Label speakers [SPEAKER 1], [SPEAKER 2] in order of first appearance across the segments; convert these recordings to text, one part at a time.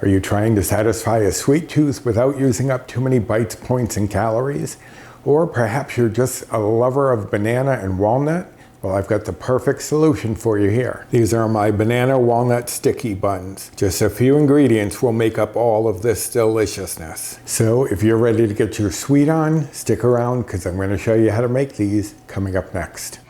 [SPEAKER 1] Are you trying to satisfy a sweet tooth without using up too many bites, points, and calories? Or perhaps you're just a lover of banana and walnut? Well, I've got the perfect solution for you here. These are my banana walnut sticky buns. Just a few ingredients will make up all of this deliciousness. So if you're ready to get your sweet on, stick around because I'm going to show you how to make these coming up next.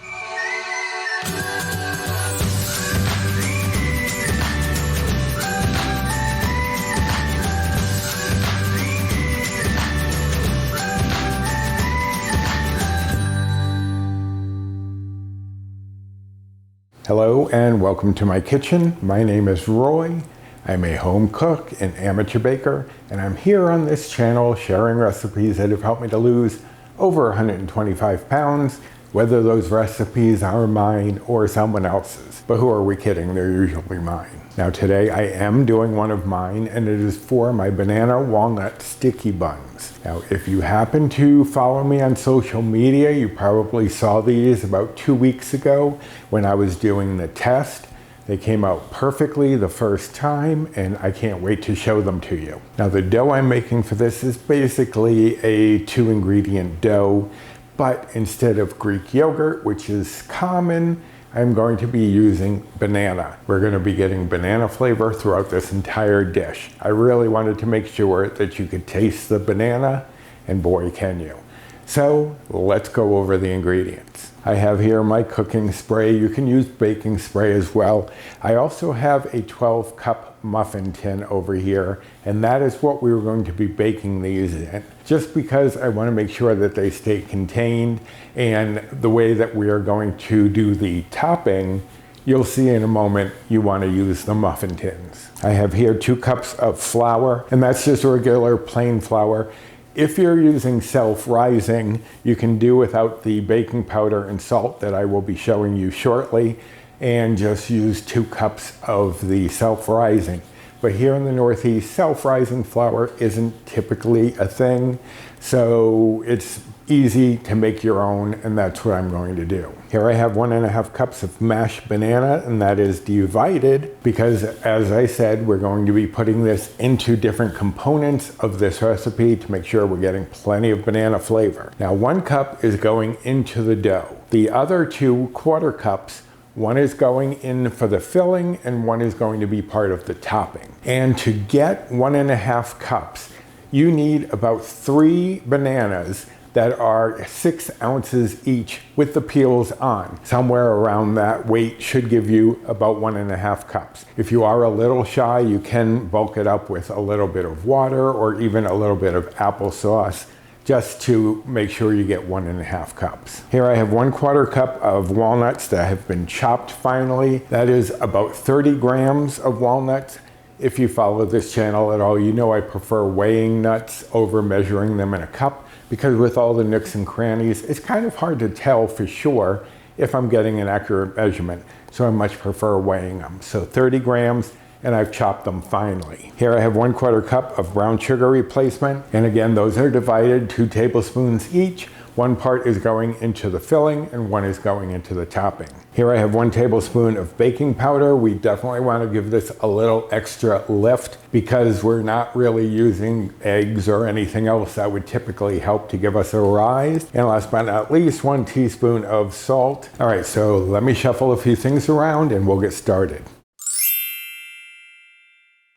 [SPEAKER 1] Hello and welcome to my kitchen. My name is Roy. I'm a home cook and amateur baker, and I'm here on this channel sharing recipes that have helped me to lose over 125 pounds, whether those recipes are mine or someone else's. But who are we kidding? They're usually mine. Now today I am doing one of mine, and it is for my banana walnut sticky buns. Now if you happen to follow me on social media, you probably saw these about 2 weeks ago when I was doing the test. They came out perfectly the first time, and I can't wait to show them to you. Now the dough I'm making for this is basically a 2-ingredient dough, but instead of Greek yogurt, which is common, I'm going to be using banana. We're going to be getting banana flavor throughout this entire dish. I really wanted to make sure that you could taste the banana, and boy can you. So let's go over the ingredients. I have here my cooking spray. You can use baking spray as well. I also have a 12-cup muffin tin over here, and that is what we were going to be baking these in, just because I want to make sure that they stay contained. And the way that we are going to do the topping, you'll see in a moment, you want to use the muffin tins. I have here 2 cups of flour, and that's just regular plain flour. If you're using self-rising, you can do without the baking powder and salt that I will be showing you shortly, and just use 2 cups of the self-rising. But here in the Northeast, self-rising flour isn't typically a thing, so it's easy to make your own, and that's what I'm going to do. Here I have 1.5 cups of mashed banana, and that is divided because, as I said, we're going to be putting this into different components of this recipe to make sure we're getting plenty of banana flavor. Now 1 cup is going into the dough. The other 2 1/4 cups, one is going in for the filling and one is going to be part of the topping. And to get 1.5 cups, you need about 3 bananas that are 6 ounces each with the peels on. Somewhere around that weight should give you about 1.5 cups. If you are a little shy, you can bulk it up with a little bit of water or even a little bit of applesauce, just to make sure you get 1.5 cups. Here I have 1/4 cup of walnuts that have been chopped finely. That is about 30 grams of walnuts. If you follow this channel at all, you know I prefer weighing nuts over measuring them in a cup, because with all the nooks and crannies, it's kind of hard to tell for sure if I'm getting an accurate measurement. So I much prefer weighing them. So 30 grams, and I've chopped them finely. Here I have 1/4 cup of brown sugar replacement. And again, those are divided 2 tablespoons each. 1 part is going into the filling and 1 is going into the topping. Here I have 1 tablespoon of baking powder. We definitely want to give this a little extra lift because we're not really using eggs or anything else that would typically help to give us a rise. And last but not least, 1 teaspoon of salt. All right, so let me shuffle a few things around and we'll get started.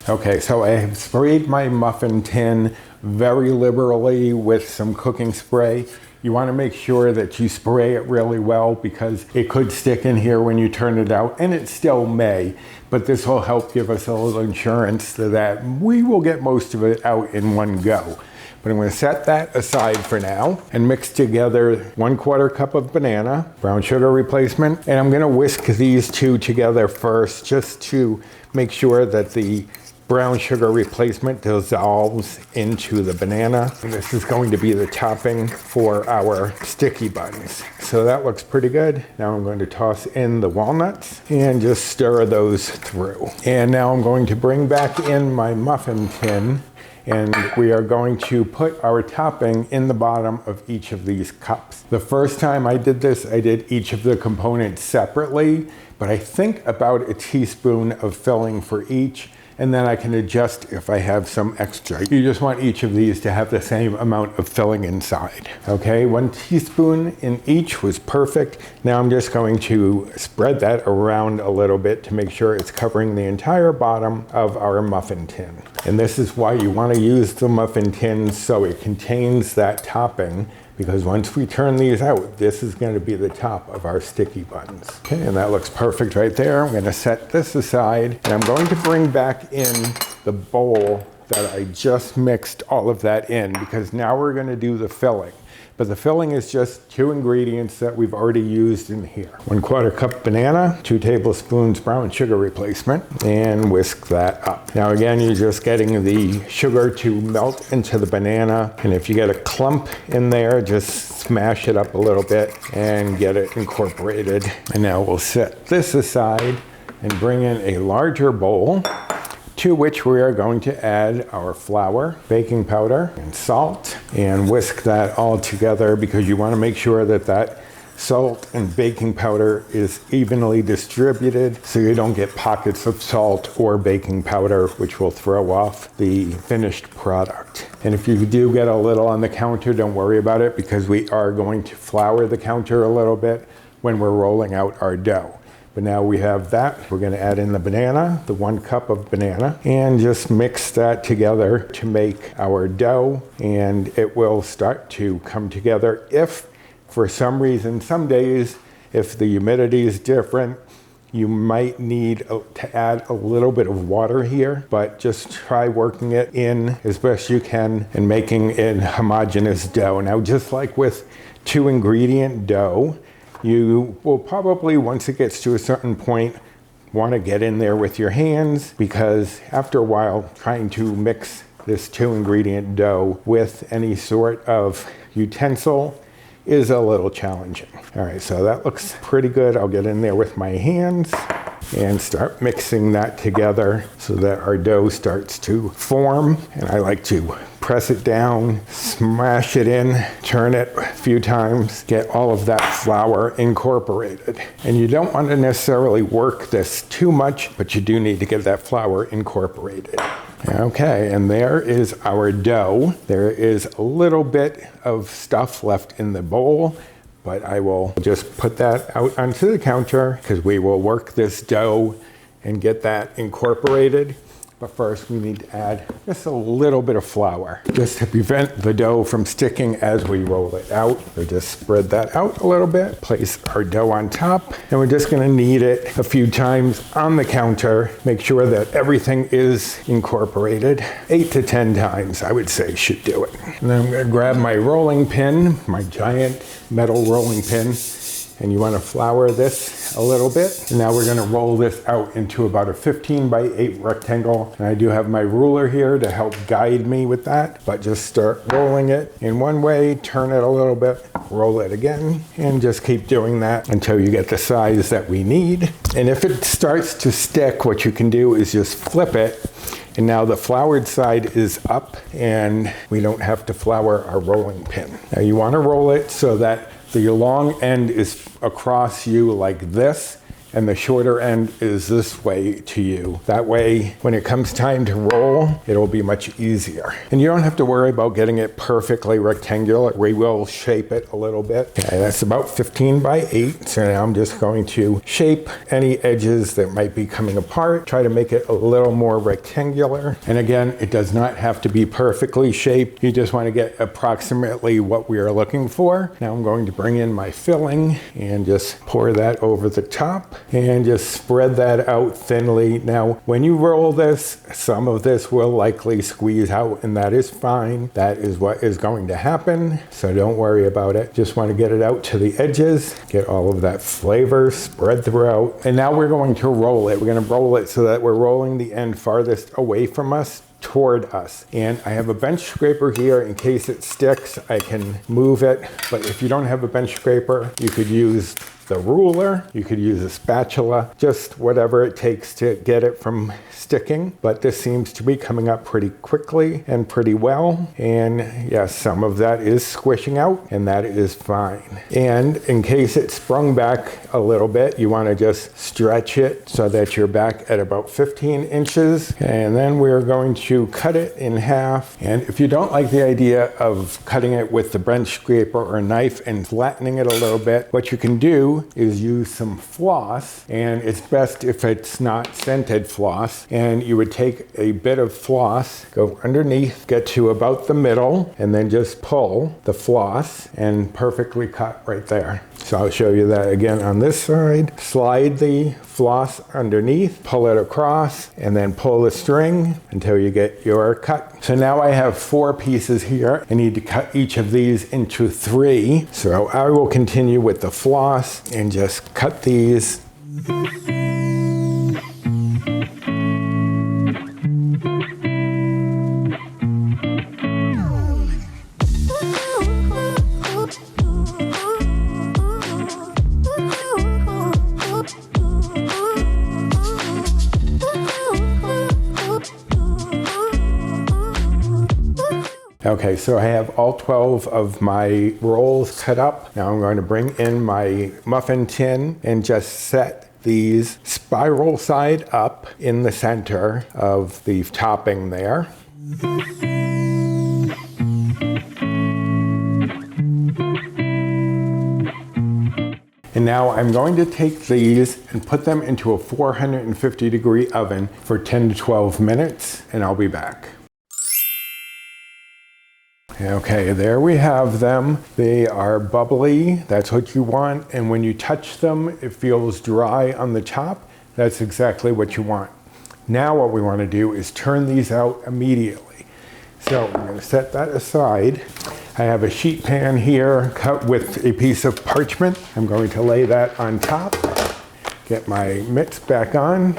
[SPEAKER 1] Okay, so I have sprayed my muffin tin very liberally with some cooking spray. You want to make sure that you spray it really well because it could stick in here when you turn it out, and it still may, but this will help give us a little insurance that we will get most of it out in one go. But I'm going to set that aside for now and mix together 1/4 cup of banana, brown sugar replacement, and I'm going to whisk these 2 together first just to make sure that the brown sugar replacement dissolves into the banana. And this is going to be the topping for our sticky buns. So that looks pretty good. Now I'm going to toss in the walnuts and just stir those through. And now I'm going to bring back in my muffin tin, and we are going to put our topping in the bottom of each of these cups. The first time I did this, I did each of the components separately, but I think about a teaspoon of filling for each. and then I can adjust if I have some extra. You just want each of these to have the same amount of filling inside. Okay, 1 teaspoon in each was perfect. Now I'm just going to spread that around a little bit to make sure it's covering the entire bottom of our muffin tin. And this is why you want to use the muffin tin, so it contains that topping, because once we turn these out, this is going to be the top of our sticky buns. Okay, and that looks perfect right there. I'm going to set this aside, and I'm going to bring back in the bowl that I just mixed all of that in, because now we're going to do the filling. But the filling is just 2 ingredients that we've already used in here. 1/4 cup banana, 2 tablespoons brown sugar replacement, and whisk that up. Now again, you're just getting the sugar to melt into the banana, and if you get a clump in there, just smash it up a little bit and get it incorporated. And now we'll set this aside and bring in a larger bowl, to which we are going to add our flour, baking powder, and salt, and whisk that all together, because you want to make sure that that salt and baking powder is evenly distributed, so you don't get pockets of salt or baking powder, which will throw off the finished product. And if you do get a little on the counter, don't worry about it, because we are going to flour the counter a little bit when we're rolling out our dough. But now we have that. We're going to add in the banana, the 1 cup of banana, and just mix that together to make our dough, and it will start to come together. If for some reason, some days, if the humidity is different, you might need to add a little bit of water here, but just try working it in as best you can and making a homogeneous dough. Now, just like with 2 ingredient dough, you will probably, once it gets to a certain point, want to get in there with your hands, because after a while, trying to mix this 2 ingredient dough with any sort of utensil is a little challenging. All right, so that looks pretty good. I'll get in there with my hands and start mixing that together so that our dough starts to form. And I like to press it down, smash it in, turn it a few times, get all of that flour incorporated. And you don't want to necessarily work this too much, but you do need to get that flour incorporated. Okay, and there is our dough. There is a little bit of stuff left in the bowl, but I will just put that out onto the counter, because we will work this dough and get that incorporated. But first we need to add just a little bit of flour, just to prevent the dough from sticking as we roll it out. So just spread that out a little bit, place our dough on top, and we're just gonna knead it a few times on the counter. Make sure that everything is incorporated. 8 to 10 times, I would say, should do it. And then I'm gonna grab my rolling pin, my giant metal rolling pin, and you want to flour this a little bit. And now we're going to roll this out into about a 15 by 8 rectangle. And I do have my ruler here to help guide me with that, but just start rolling it in one way, turn it a little bit, roll it again, and just keep doing that until you get the size that we need. And if it starts to stick, what you can do is just flip it. And now the floured side is up, and we don't have to flour our rolling pin. Now you want to roll it so that the long end is across you like this, and the shorter end is this way to you. That way, when it comes time to roll, it'll be much easier. And you don't have to worry about getting it perfectly rectangular. We will shape it a little bit. Okay, that's about 15 by 8. So now I'm just going to shape any edges that might be coming apart, try to make it a little more rectangular. And again, it does not have to be perfectly shaped. You just want to get approximately what we are looking for. Now I'm going to bring in my filling and just pour that over the top, and just spread that out thinly. Now, when you roll this, some of this will likely squeeze out, and that is fine. That is what is going to happen, so don't worry about it. Just want to get it out to the edges, get all of that flavor spread throughout. And now we're going to roll it. We're going to roll it so that we're rolling the end farthest away from us toward us. And I have a bench scraper here in case it sticks. I can move it, but if you don't have a bench scraper, you could use the ruler. You could use a spatula, just whatever it takes to get it from sticking. But this seems to be coming up pretty quickly and pretty well. And yes, some of that is squishing out, and that is fine. And in case it sprung back a little bit, you want to just stretch it so that you're back at about 15 inches. And then we're going to cut it in half. And if you don't like the idea of cutting it with the bench scraper or knife and flattening it a little bit, what you can do is use some floss, and it's best if it's not scented floss. And you would take a bit of floss, go underneath, get to about the middle, and then just pull the floss and perfectly cut right there. So I'll show you that again on this side. Slide the floss underneath, pull it across, and then pull the string until you get your cut. So now I have 4 pieces here. I need to cut each of these into 3. So I will continue with the floss and just cut these. Okay, so I have all 12 of my rolls cut up. Now I'm going to bring in my muffin tin and just set these spiral side up in the center of the topping there. And now I'm going to take these and put them into a 450-degree oven for 10 to 12 minutes, and I'll be back. Okay, there we have them. They are bubbly, that's what you want. And when you touch them, it feels dry on the top. That's exactly what you want. Now what we want to do is turn these out immediately. So I'm going to set that aside. I have a sheet pan here cut with a piece of parchment. I'm going to lay that on top, get my mitts back on,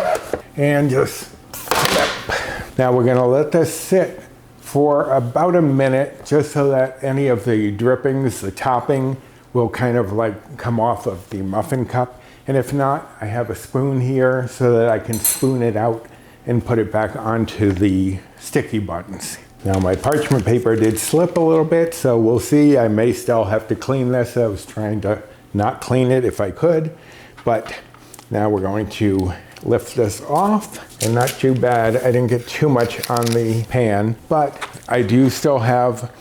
[SPEAKER 1] and just flip. Now we're going to let this sit for about a minute, just so that any of the drippings, the topping, will kind of like come off of the muffin cup. And if not, I have a spoon here so that I can spoon it out and put it back onto the sticky buttons. Now my parchment paper did slip a little bit, so we'll see. I may still have to clean this. I was trying to not clean it if I could, but now we're going to lift this off, and not too bad. I didn't get too much on the pan, but I do still have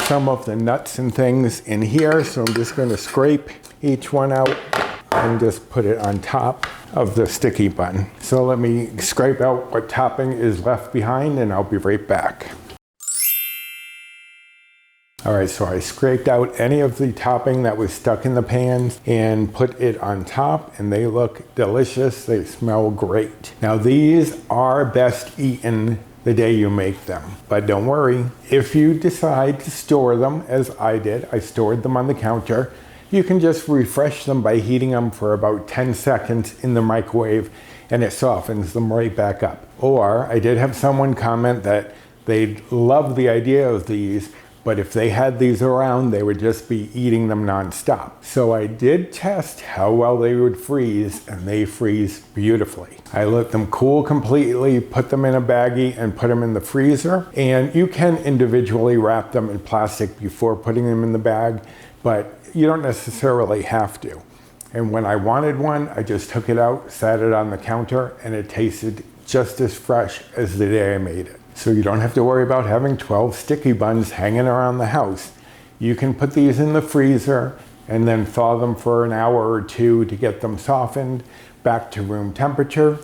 [SPEAKER 1] some of the nuts and things in here, so I'm just going to scrape each one out and just put it on top of the sticky bun. So let me scrape out what topping is left behind, and I'll be right back. All right, so I scraped out any of the topping that was stuck in the pans and put it on top, and they look delicious. They smell great. Now these are best eaten the day you make them, but don't worry. If you decide to store them, as I did, I stored them on the counter, you can just refresh them by heating them for about 10 seconds in the microwave, and it softens them right back up. Or I did have someone comment that they'd love the idea of these, but if they had these around, they would just be eating them nonstop. So I did test how well they would freeze, and they freeze beautifully. I let them cool completely, put them in a baggie, and put them in the freezer. And you can individually wrap them in plastic before putting them in the bag, but you don't necessarily have to. And when I wanted one, I just took it out, sat it on the counter, and it tasted just as fresh as the day I made it. So you don't have to worry about having 12 sticky buns hanging around the house. You can put these in the freezer and then thaw them for an hour or 2 to get them softened back to room temperature,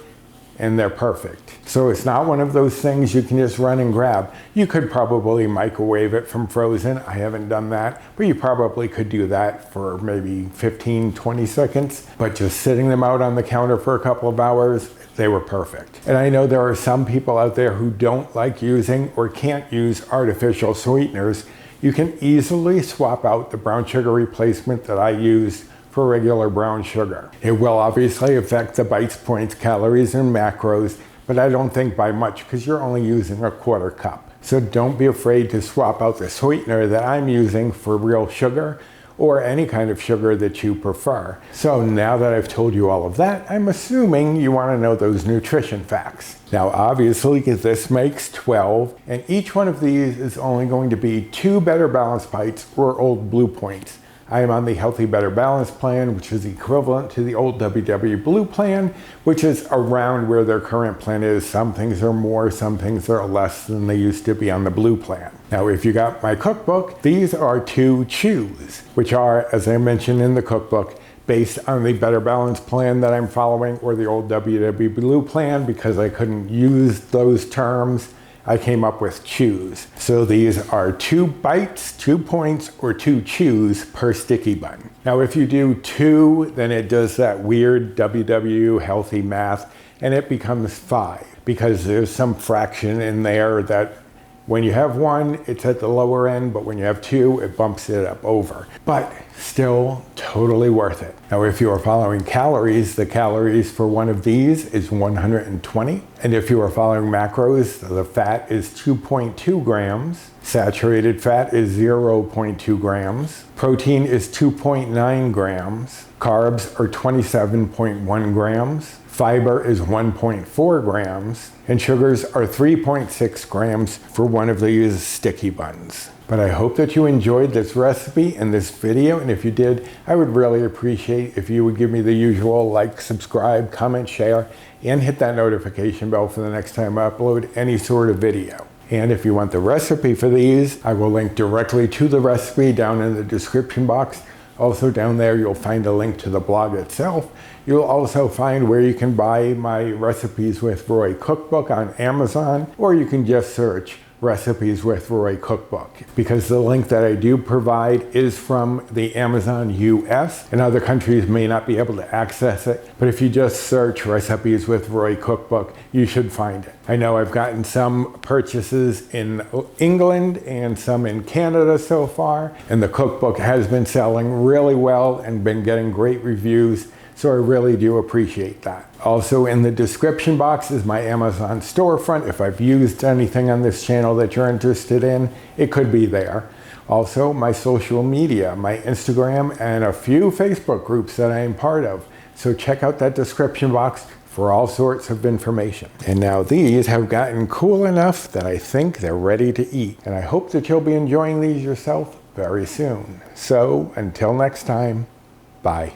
[SPEAKER 1] and they're perfect. So it's not one of those things you can just run and grab. You could probably microwave it from frozen. I haven't done that, but you probably could do that for maybe 15, 20 seconds. But just sitting them out on the counter for a couple of hours, they were perfect. And I know there are some people out there who don't like using or can't use artificial sweeteners. You can easily swap out the brown sugar replacement that I used for regular brown sugar. It will obviously affect the bites, points, calories, and macros, but I don't think by much because you're only using a 1/4 cup. So don't be afraid to swap out the sweetener that I'm using for real sugar, or any kind of sugar that you prefer. So now that I've told you all of that, I'm assuming you want to know those nutrition facts. Now obviously this makes 12, and each one of these is only going to be 2 Better Balance Bites or Old Blue Points. I am on the Healthy Better Balance plan, which is equivalent to the old WW Blue plan, which is around where their current plan is. Some things are more, some things are less than they used to be on the Blue plan. Now, if you got my cookbook, these are 2 chews, which are, as I mentioned in the cookbook, based on the Better Balance plan that I'm following, or the old WW Blue plan. Because I couldn't use those terms, I came up with chews. So these are 2 bites, 2 points, or 2 chews per sticky bun. Now if you do 2, then it does that weird WW healthy math, and it becomes 5, because there's some fraction in there that when you have 1, it's at the lower end, but when you have 2, it bumps it up over. But still totally worth it. Now, if you are following calories, the calories for one of these is 120. And if you are following macros, the fat is 2.2 grams. Saturated fat is 0.2 grams. Protein is 2.9 grams. Carbs are 27.1 grams. Fiber is 1.4 grams, and sugars are 3.6 grams for one of these sticky buns. But I hope that you enjoyed this recipe and this video, and if you did, I would really appreciate if you would give me the usual like, subscribe, comment, share, and hit that notification bell for the next time I upload any sort of video. And if you want the recipe for these, I will link directly to the recipe down in the description box. Also down there, you'll find a link to the blog itself. You'll also find where you can buy my Recipes with Roy Cookbook on Amazon, or you can just search Recipes with Roy Cookbook, because the link that I do provide is from the Amazon US, and other countries may not be able to access it. But if you just search Recipes with Roy Cookbook, you should find it. I know I've gotten some purchases in England and some in Canada so far, and the cookbook has been selling really well and been getting great reviews. So I really do appreciate that. Also in the description box is my Amazon storefront. If I've used anything on this channel that you're interested in, it could be there. Also my social media, my Instagram, and a few Facebook groups that I am part of. So check out that description box for all sorts of information. And now these have gotten cool enough that I think they're ready to eat. And I hope that you'll be enjoying these yourself very soon. So until next time, bye.